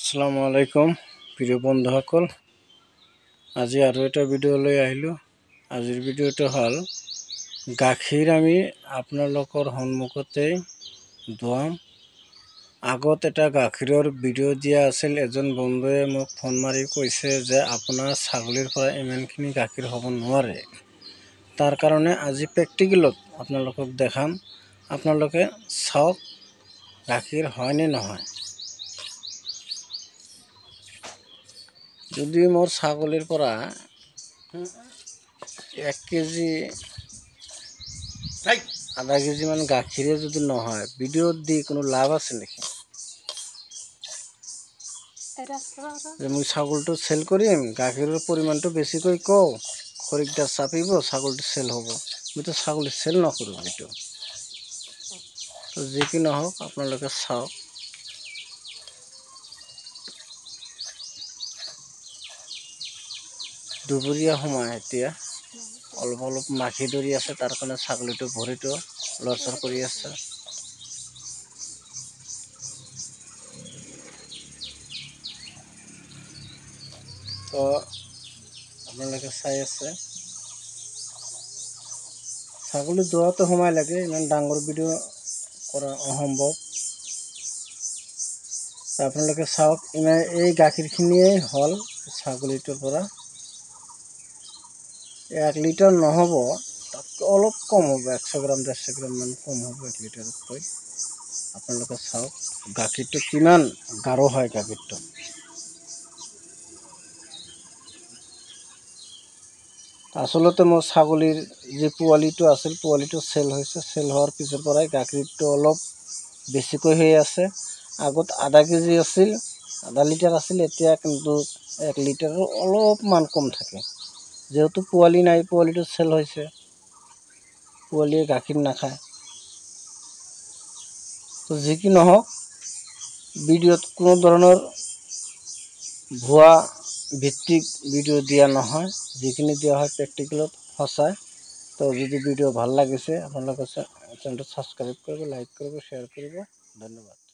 আসসালামু আলাইকুম প্ৰিয় বন্ধুসকল, আজি আৰু এটা ভিডিঅ' লৈ আহিলোঁ। আজিৰ ভিডিঅ'টো হ'ল গাখীৰ আমি আপোনালোকৰ সন্মুখতেই দুৱাম। আগত এটা গাখীৰৰ ভিডিঅ' দিয়া আছিল। এজন বন্ধুৱে মোক ফোন মাৰি কৈছে যে আপোনাৰ ছাগলীৰ পৰা ইমানখিনি গাখীৰ হ'ব নোৱাৰে। তাৰ কাৰণে আজি প্ৰেক্টিকেলত আপোনালোকক দেখাম। আপোনালোকে চাওক গাখীৰ হয় নে নহয়। যদি মোৰ ছাগলীৰ পৰা 1 কেজি আধা কেজি মান গাখীৰে যদি নহয়, ভিডিঅ'ত দি কোনো লাভ আছে নেকি? যে মই ছাগলটো চেল কৰিম, গাখীৰৰ পৰিমাণটো বেছিকৈ কওঁ, খৰিকদাৰ চাপিব, ছাগলটো চেল হ'ব। মইতো ছাগলী চেল নকৰোঁ। এইটো তো যি কি নহওক আপোনালোকে চাওক। দুপৰীয়া সময়, এতিয়া অলপ অলপ মাখি ধৰি আছে, তাৰ কাৰণে ছাগলীটো ভৰিটো লৰচৰ কৰি আছে। তো আপোনালোকে চাই আছে, ছাগলী দোৱাতে সময় লাগে, ইমান ডাঙৰ ভিডিঅ' কৰা অসম্ভৱ। আপোনালোকে চাওক, ইমান এই গাখীৰখিনিয়ে হ'ল ছাগলীটোৰ পৰা। 1 লিটাৰ নহ'ব, তাতকৈ অলপ কম হ'ব, 100 গ্ৰাম 150 গ্ৰাম মান কম হ'ব 1 লিটাৰতকৈ। আপোনালোকে চাওক গাখীৰটো কিমান গাঢ় হয়। গাখীৰটো আচলতে মোৰ ছাগলীৰ যি পোৱালিটো আছিল, পোৱালিটো চেল হৈছে। চেল হোৱাৰ পিছৰ পৰাই গাখীৰটো অলপ বেছিকৈ হৈ আছে। আগত আধা কেজি আছিল, আধা লিটাৰ আছিল, এতিয়া কিন্তু 1 লিটাৰৰ অলপমান কম থাকে। যেহেতু পোৱালি নাই, পোৱালিটো চেল হৈছে, পোৱালিয়ে গাখীৰ নাখায়। তো যি কি নহওক, ভিডিঅ'ত কোনো ধৰণৰ ভুৱা ভিত্তিক ভিডিঅ' দিয়া নহয়, যিখিনি দিয়া হয় প্ৰেক্টিকেলত সঁচাই। তো যদি ভিডিঅ' ভাল লাগিছে, আপোনালোকে চেনেলটো ছাবস্ক্ৰাইব কৰিব, লাইক কৰিব, শ্বেয়াৰ কৰিব। ধন্যবাদ।